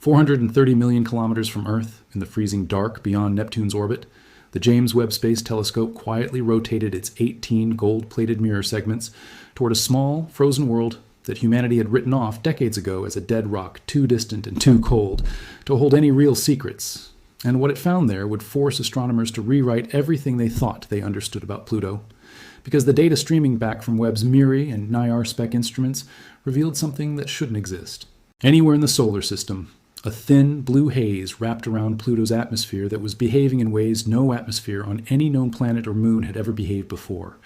430 million kilometers from Earth, in the freezing dark beyond Neptune's orbit, the James Webb Space Telescope quietly rotated its 18 gold-plated mirror segments toward a small, frozen world that humanity had written off decades ago as a dead rock too distant and too cold to hold any real secrets. And what it found there would force astronomers to rewrite everything they thought they understood about Pluto, because the data streaming back from Webb's MIRI and NIR-SPEC instruments revealed something that shouldn't exist. Anywhere in the solar system, a thin blue haze wrapped around Pluto's atmosphere that was behaving in ways no atmosphere on any known planet or moon had ever behaved before.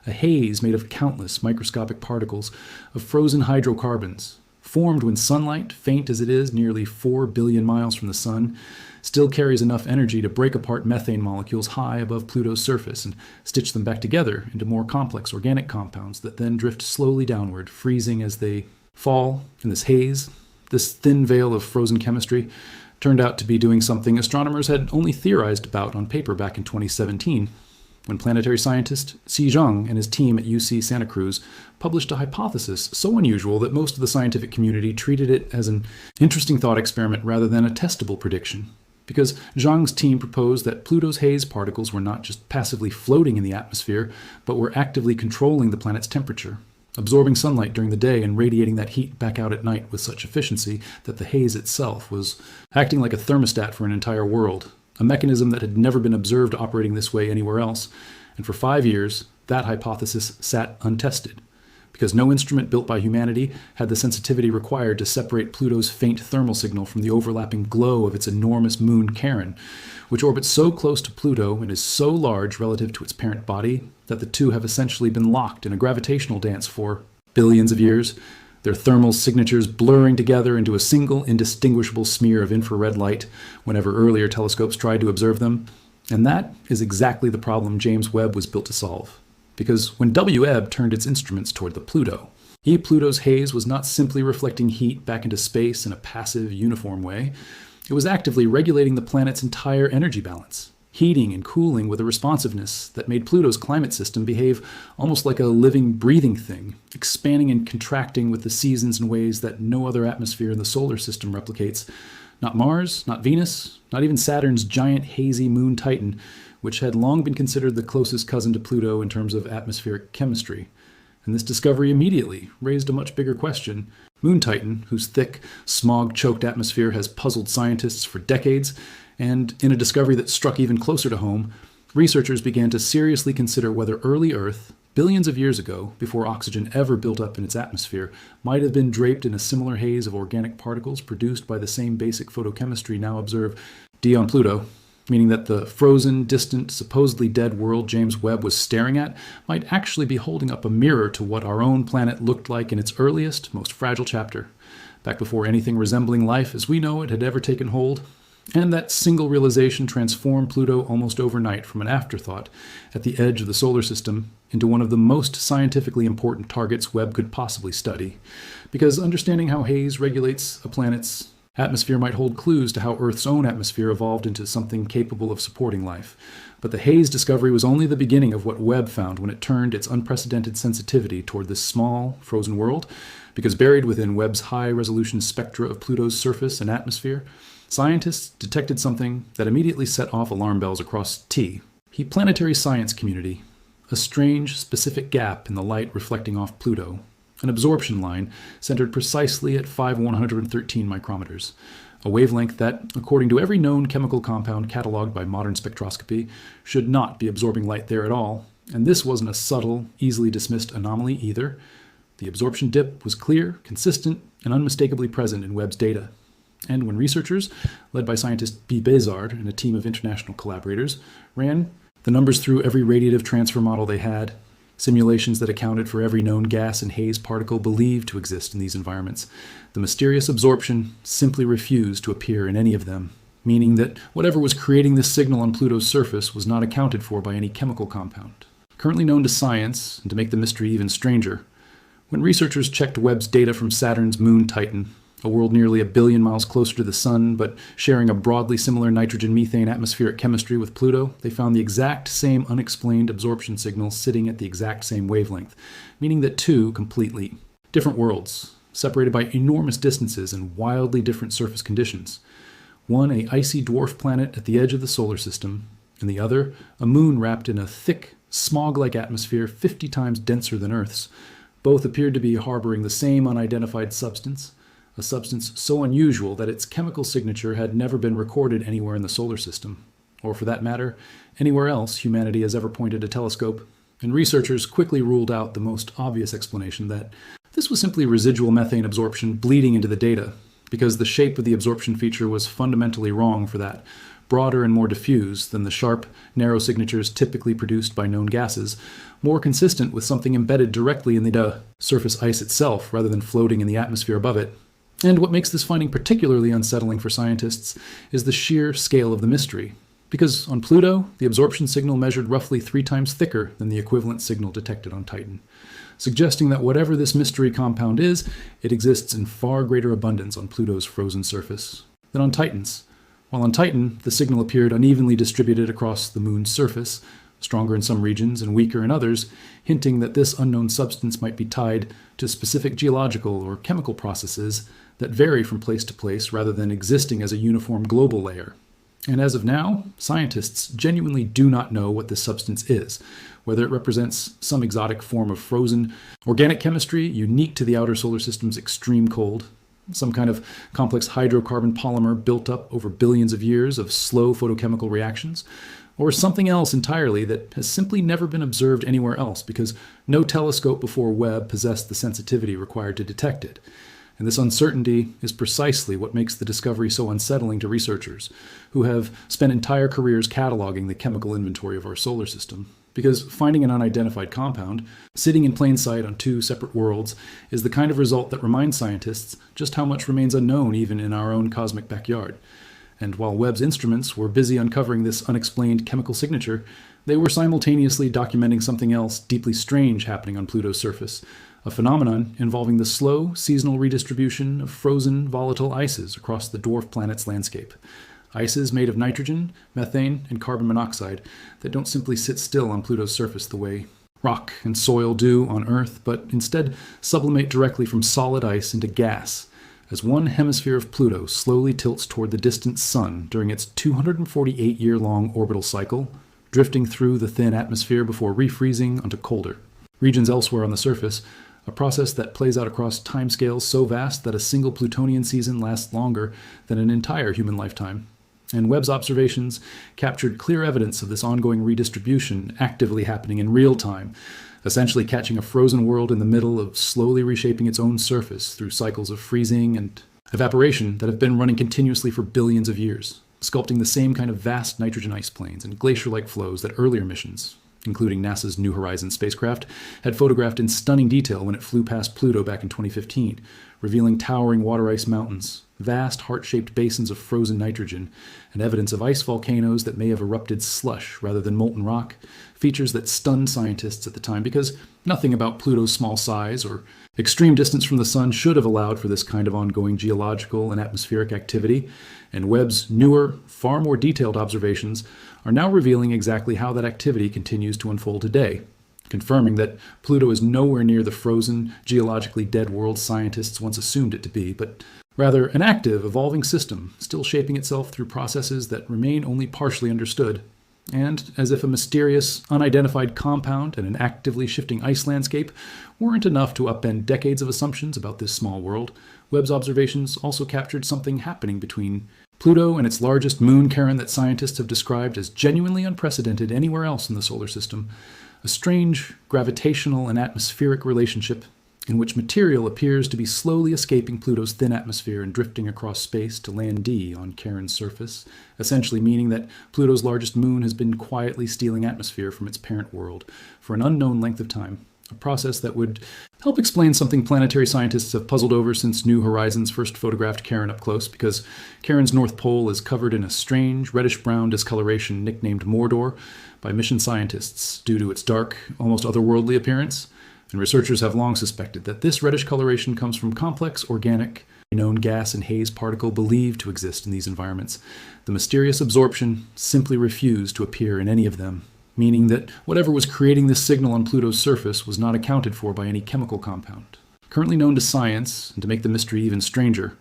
A haze made of countless microscopic particles of frozen hydrocarbons, formed when sunlight, faint as it is nearly 4 billion miles from the sun, still carries enough energy to break apart methane molecules high above Pluto's surface and stitch them back together into more complex organic compounds that then drift slowly downward, freezing as they fall in this haze. This thin veil of frozen chemistry turned out to be doing something astronomers had only theorized about on paper back in 2017, when planetary scientist Xi Zhang and his team at UC Santa Cruz published a hypothesis so unusual that most of the scientific community treated it as an interesting thought experiment rather than a testable prediction. Because Zhang's team proposed that Pluto's haze particles were not just passively floating in the atmosphere, but were actively controlling the planet's temperature, absorbing sunlight during the day and radiating that heat back out at night with such efficiency that the haze itself was acting like a thermostat for an entire world, a mechanism that had never been observed operating this way anywhere else. And for 5 years, that hypothesis sat untested, because no instrument built by humanity had the sensitivity required to separate Pluto's faint thermal signal from the overlapping glow of its enormous moon Charon, which orbits so close to Pluto and is so large relative to its parent body that the two have essentially been locked in a gravitational dance for billions of years, their thermal signatures blurring together into a single indistinguishable smear of infrared light whenever earlier telescopes tried to observe them. And that is exactly the problem James Webb was built to solve. Because when Webb turned its instruments toward the Pluto, Pluto's haze was not simply reflecting heat back into space in a passive, uniform way. It was actively regulating the planet's entire energy balance, heating and cooling with a responsiveness that made Pluto's climate system behave almost like a living, breathing thing, expanding and contracting with the seasons in ways that no other atmosphere in the solar system replicates. Not Mars, not Venus, not even Saturn's giant hazy moon Titan, which had long been considered the closest cousin to Pluto in terms of atmospheric chemistry. And this discovery immediately raised a much bigger question. Moon Titan, whose thick, smog-choked atmosphere has puzzled scientists for decades, and in a discovery that struck even closer to home, researchers began to seriously consider whether early Earth, billions of years ago, before oxygen ever built up in its atmosphere, might have been draped in a similar haze of organic particles produced by the same basic photochemistry now observed on Pluto, meaning that the frozen, distant, supposedly dead world James Webb was staring at might actually be holding up a mirror to what our own planet looked like in its earliest, most fragile chapter, back before anything resembling life as we know it had ever taken hold. And that single realization transformed Pluto almost overnight from an afterthought at the edge of the solar system into one of the most scientifically important targets Webb could possibly study, because understanding how haze regulates a planet's atmosphere might hold clues to how Earth's own atmosphere evolved into something capable of supporting life. But the haze discovery was only the beginning of what Webb found when it turned its unprecedented sensitivity toward this small, frozen world, because buried within Webb's high-resolution spectra of Pluto's surface and atmosphere, scientists detected something that immediately set off alarm bells across the planetary science community, a strange, specific gap in the light reflecting off Pluto, an absorption line centered precisely at 5/113 micrometers, a wavelength that, according to every known chemical compound cataloged by modern spectroscopy, should not be absorbing light there at all. And this wasn't a subtle, easily dismissed anomaly either. The absorption dip was clear, consistent, and unmistakably present in Webb's data. And when researchers, led by scientist B. Bézard and a team of international collaborators, ran the numbers through every radiative transfer model they had, simulations that accounted for every known gas and haze particle believed to exist in these environments, the mysterious absorption simply refused to appear in any of them, meaning that whatever was creating this signal on Pluto's surface was not accounted for by any chemical compound. Currently known to science, and to make the mystery even stranger, when researchers checked Webb's data from Saturn's moon Titan, a world nearly 1 billion miles closer to the Sun, but sharing a broadly similar nitrogen-methane atmospheric chemistry with Pluto, they found the exact same unexplained absorption signal sitting at the exact same wavelength, meaning that two completely different worlds, separated by enormous distances and wildly different surface conditions. One, an icy dwarf planet at the edge of the solar system, and the other, a moon wrapped in a thick, smog-like atmosphere 50 times denser than Earth's. Both appeared to be harboring the same unidentified substance, a substance so unusual that its chemical signature had never been recorded anywhere in the solar system, or for that matter, anywhere else humanity has ever pointed a telescope. And researchers quickly ruled out the most obvious explanation that this was simply residual methane absorption bleeding into the data, because the shape of the absorption feature was fundamentally wrong for that, broader and more diffuse than the sharp, narrow signatures typically produced by known gases, more consistent with something embedded directly in the surface ice itself rather than floating in the atmosphere above it. And what makes this finding particularly unsettling for scientists is the sheer scale of the mystery. Because on Pluto, the absorption signal measured roughly 3 times thicker than the equivalent signal detected on Titan, suggesting that whatever this mystery compound is, it exists in far greater abundance on Pluto's frozen surface than on Titan's. While on Titan, the signal appeared unevenly distributed across the moon's surface, stronger in some regions and weaker in others, hinting that this unknown substance might be tied to specific geological or chemical processes that vary from place to place rather than existing as a uniform global layer. And as of now, scientists genuinely do not know what this substance is, whether it represents some exotic form of frozen organic chemistry unique to the outer solar system's extreme cold, some kind of complex hydrocarbon polymer built up over billions of years of slow photochemical reactions, or something else entirely that has simply never been observed anywhere else because no telescope before Webb possessed the sensitivity required to detect it. And this uncertainty is precisely what makes the discovery so unsettling to researchers, who have spent entire careers cataloging the chemical inventory of our solar system. Because finding an unidentified compound, sitting in plain sight on 2 separate worlds, is the kind of result that reminds scientists just how much remains unknown even in our own cosmic backyard. And while Webb's instruments were busy uncovering this unexplained chemical signature, they were simultaneously documenting something else deeply strange happening on Pluto's surface, a phenomenon involving the slow, seasonal redistribution of frozen, volatile ices across the dwarf planet's landscape. Ices made of nitrogen, methane, and carbon monoxide that don't simply sit still on Pluto's surface the way rock and soil do on Earth, but instead sublimate directly from solid ice into gas, as one hemisphere of Pluto slowly tilts toward the distant Sun during its 248-year-long orbital cycle, drifting through the thin atmosphere before refreezing onto colder regions elsewhere on the surface, a process that plays out across timescales so vast that a single Plutonian season lasts longer than an entire human lifetime. And Webb's observations captured clear evidence of this ongoing redistribution actively happening in real time, essentially catching a frozen world in the middle of slowly reshaping its own surface through cycles of freezing and evaporation that have been running continuously for billions of years, sculpting the same kind of vast nitrogen ice plains and glacier-like flows that earlier missions, including NASA's New Horizons spacecraft, had photographed in stunning detail when it flew past Pluto back in 2015, revealing towering water ice mountains, vast heart-shaped basins of frozen nitrogen, and evidence of ice volcanoes that may have erupted slush rather than molten rock, features that stunned scientists at the time because nothing about Pluto's small size or extreme distance from the Sun should have allowed for this kind of ongoing geological and atmospheric activity, and Webb's newer, far more detailed observations are now revealing exactly how that activity continues to unfold today, confirming that Pluto is nowhere near the frozen, geologically dead world scientists once assumed it to be, but rather an active, evolving system, still shaping itself through processes that remain only partially understood. And as if a mysterious, unidentified compound and an actively shifting ice landscape weren't enough to upend decades of assumptions about this small world, Webb's observations also captured something happening between Pluto and its largest moon, Charon, that scientists have described as genuinely unprecedented anywhere else in the solar system, a strange gravitational and atmospheric relationship in which material appears to be slowly escaping Pluto's thin atmosphere and drifting across space to land D on Charon's surface, essentially meaning that Pluto's largest moon has been quietly stealing atmosphere from its parent world for an unknown length of time, a process that would help explain something planetary scientists have puzzled over since New Horizons first photographed Charon up close, because Charon's north pole is covered in a strange reddish-brown discoloration nicknamed Mordor by mission scientists due to its dark, almost otherworldly appearance. And researchers have long suspected that this reddish coloration comes from complex, organic, known gas and haze particle believed to exist in these environments. The mysterious absorption simply refused to appear in any of them, meaning that whatever was creating this signal on Pluto's surface was not accounted for by any chemical compound. currently known to science, and to make the mystery even stranger,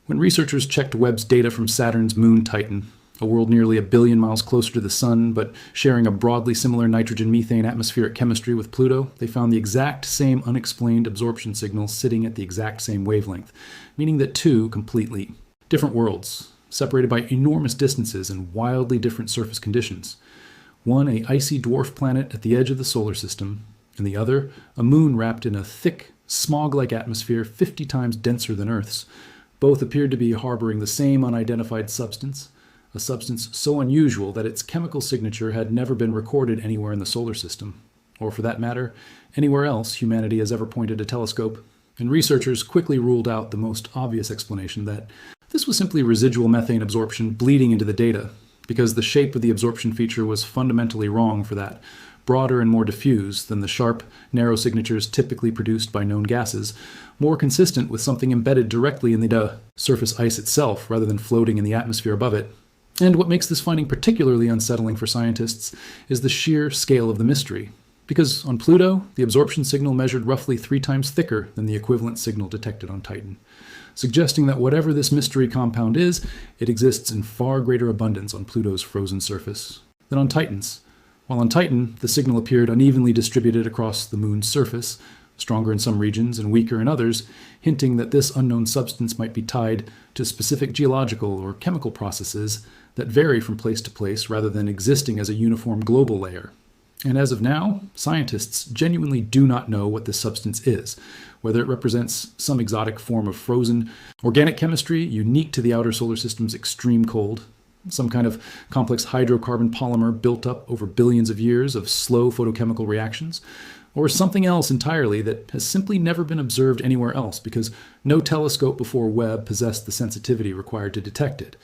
when researchers checked Webb's data from Saturn's moon Titan, a world nearly 1 billion miles closer to the Sun, but sharing a broadly similar nitrogen-methane atmospheric chemistry with Pluto, they found the exact same unexplained absorption signal sitting at the exact same wavelength, meaning that two completely different worlds, separated by enormous distances and wildly different surface conditions. One, an icy dwarf planet at the edge of the solar system, and the other, a moon wrapped in a thick, smog-like atmosphere 50 times denser than Earth's. Both appeared to be harboring the same unidentified substance, a substance so unusual that its chemical signature had never been recorded anywhere in the solar system, or for that matter, anywhere else humanity has ever pointed a telescope. And researchers quickly ruled out the most obvious explanation that this was simply residual methane absorption bleeding into the data, because the shape of the absorption feature was fundamentally wrong for that, broader and more diffuse than the sharp, narrow signatures typically produced by known gases, more consistent with something embedded directly in the surface ice itself rather than floating in the atmosphere above it. And what makes this finding particularly unsettling for scientists is the sheer scale of the mystery. Because on Pluto, the absorption signal measured roughly 3 times thicker than the equivalent signal detected on Titan, suggesting that whatever this mystery compound is, it exists in far greater abundance on Pluto's frozen surface than on Titan's. While on Titan, the signal appeared unevenly distributed across the moon's surface, stronger in some regions and weaker in others, hinting that this unknown substance might be tied to specific geological or chemical processes that vary from place to place rather than existing as a uniform global layer. And as of now, scientists genuinely do not know what this substance is, whether it represents some exotic form of frozen organic chemistry unique to the outer solar system's extreme cold, some kind of complex hydrocarbon polymer built up over billions of years of slow photochemical reactions, or something else entirely that has simply never been observed anywhere else because no telescope before Webb possessed the sensitivity required to detect it.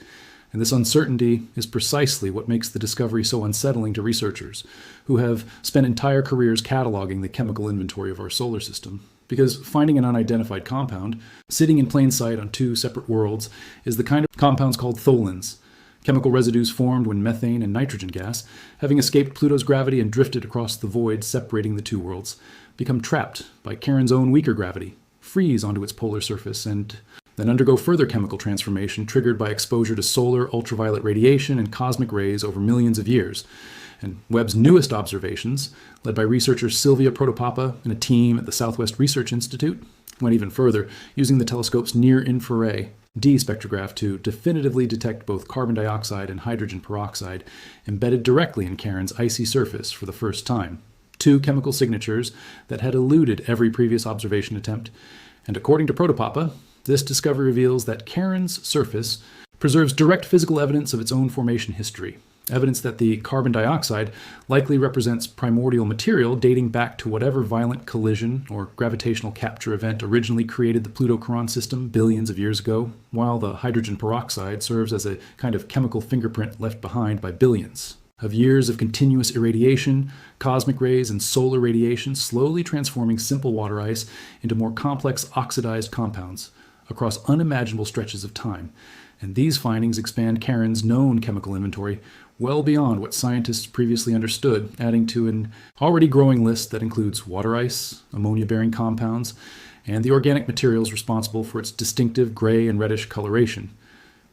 And this uncertainty is precisely what makes the discovery so unsettling to researchers, who have spent entire careers cataloging the chemical inventory of our solar system. Because finding an unidentified compound, sitting in plain sight on 2 separate worlds, is the kind of compounds called tholins, chemical residues formed when methane and nitrogen gas, having escaped Pluto's gravity and drifted across the void separating the 2 worlds, become trapped by Charon's own weaker gravity, freeze onto its polar surface, and then undergo further chemical transformation triggered by exposure to solar ultraviolet radiation and cosmic rays over millions of years. And Webb's newest observations, led by researcher Sylvia Protopapa and a team at the Southwest Research Institute, went even further, using the telescope's near-infrared D spectrograph to definitively detect both carbon dioxide and hydrogen peroxide embedded directly in Charon's icy surface for the first time. 2 chemical signatures that had eluded every previous observation attempt. And according to Protopapa, this discovery reveals that Charon's surface preserves direct physical evidence of its own formation history. Evidence that the carbon dioxide likely represents primordial material dating back to whatever violent collision or gravitational capture event originally created the Pluto-Charon system billions of years ago, while the hydrogen peroxide serves as a kind of chemical fingerprint left behind by billions of years of continuous irradiation, cosmic rays, and solar radiation slowly transforming simple water ice into more complex oxidized compounds across unimaginable stretches of time. And these findings expand Charon's known chemical inventory well beyond what scientists previously understood, adding to an already growing list that includes water ice, ammonia-bearing compounds, and the organic materials responsible for its distinctive gray and reddish coloration.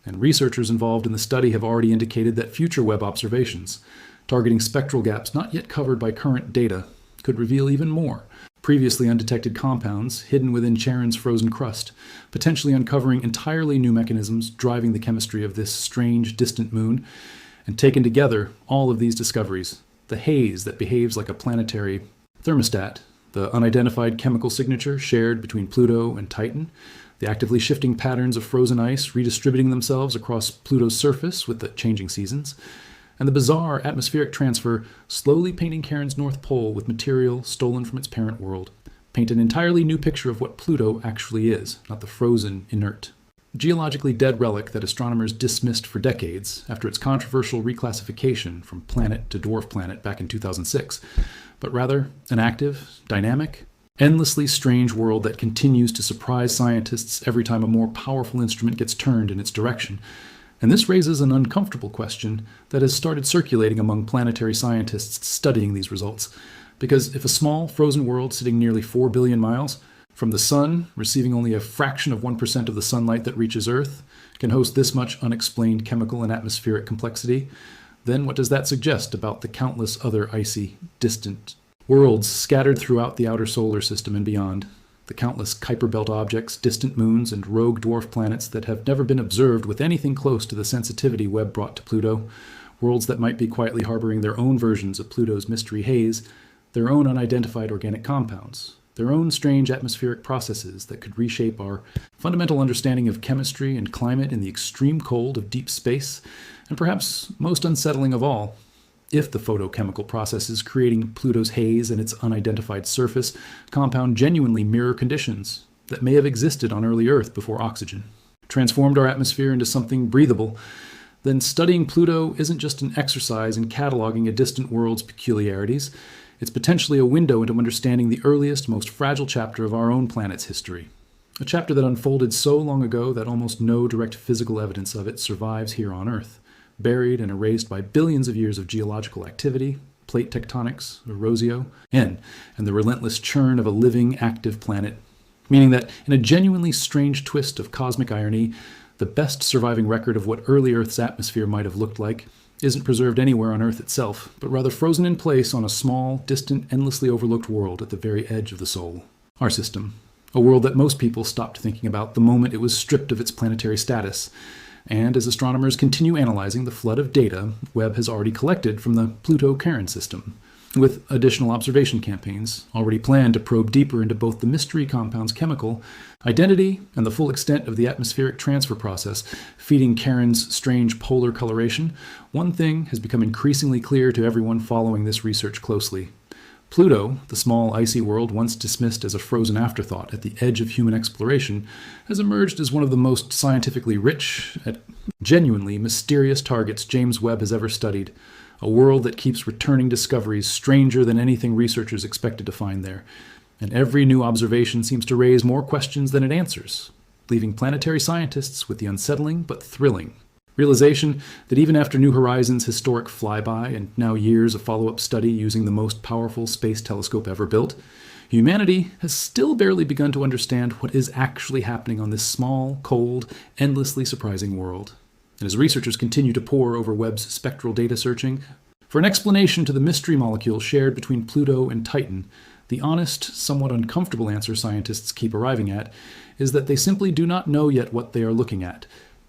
And researchers involved in the study have already indicated that future Webb observations, targeting spectral gaps not yet covered by current data, could reveal even more previously undetected compounds hidden within Charon's frozen crust, potentially uncovering entirely new mechanisms driving the chemistry of this strange, distant moon. And taken together, all of these discoveries, the haze that behaves like a planetary thermostat, the unidentified chemical signature shared between Pluto and Titan, the actively shifting patterns of frozen ice redistributing themselves across Pluto's surface with the changing seasons, and the bizarre atmospheric transfer slowly painting Charon's North Pole with material stolen from its parent world, paint an entirely new picture of what Pluto actually is, not the frozen, inert, geologically dead relic that astronomers dismissed for decades after its controversial reclassification from planet to dwarf planet back in 2006, but rather an active, dynamic, endlessly strange world that continues to surprise scientists every time a more powerful instrument gets turned in its direction. And this raises an uncomfortable question that has started circulating among planetary scientists studying these results. Because if a small, frozen world sitting nearly 4 billion miles From the Sun, receiving only a fraction of 1% of the sunlight that reaches Earth, can host this much unexplained chemical and atmospheric complexity, then what does that suggest about the countless other icy, distant worlds scattered throughout the outer solar system and beyond? The countless Kuiper Belt objects, distant moons, and rogue dwarf planets that have never been observed with anything close to the sensitivity Webb brought to Pluto, worlds that might be quietly harboring their own versions of Pluto's mystery haze, their own unidentified organic compounds, their own strange atmospheric processes that could reshape our fundamental understanding of chemistry and climate in the extreme cold of deep space, and perhaps most unsettling of all, if the photochemical processes creating Pluto's haze and its unidentified surface compound genuinely mirror conditions that may have existed on early Earth before oxygen, transformed our atmosphere into something breathable, then studying Pluto isn't just an exercise in cataloging a distant world's peculiarities. It's potentially a window into understanding the earliest, most fragile chapter of our own planet's history. A chapter that unfolded so long ago that almost no direct physical evidence of it survives here on Earth, buried and erased by billions of years of geological activity, plate tectonics, erosio, and the relentless churn of a living, active planet. Meaning that, in a genuinely strange twist of cosmic irony, the best surviving record of what early Earth's atmosphere might have looked like isn't preserved anywhere on Earth itself, but rather frozen in place on a small, distant, endlessly overlooked world at the very edge of the soul. Our system. A world that most people stopped thinking about the moment it was stripped of its planetary status. And as astronomers continue analyzing the flood of data Webb has already collected from the Pluto-Charon system, with additional observation campaigns already planned to probe deeper into both the mystery compound's chemical identity and the full extent of the atmospheric transfer process feeding Charon's strange polar coloration, one thing has become increasingly clear to everyone following this research closely. Pluto, the small icy world once dismissed as a frozen afterthought at the edge of human exploration, has emerged as one of the most scientifically rich and genuinely mysterious targets James Webb has ever studied, a world that keeps returning discoveries stranger than anything researchers expected to find there, and every new observation seems to raise more questions than it answers, leaving planetary scientists with the unsettling but thrilling realization that even after New Horizons' historic flyby and now years of follow-up study using the most powerful space telescope ever built, humanity has still barely begun to understand what is actually happening on this small, cold, endlessly surprising world. And as researchers continue to pore over Webb's spectral data searching for an explanation to the mystery molecule shared between Pluto and Titan, the honest, somewhat uncomfortable answer scientists keep arriving at is that they simply do not know yet what they are looking at.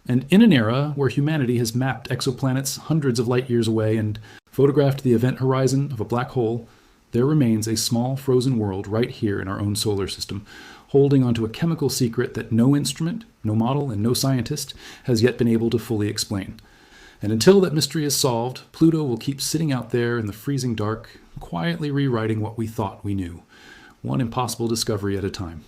And in an era where humanity has mapped exoplanets hundreds of light years away and photographed the event horizon of a black hole, there remains a small frozen world right here in our own solar system, holding onto a chemical secret that no instrument, no model, and no scientist has yet been able to fully explain. And until that mystery is solved, Pluto will keep sitting out there in the freezing dark, quietly rewriting what we thought we knew, one impossible discovery at a time.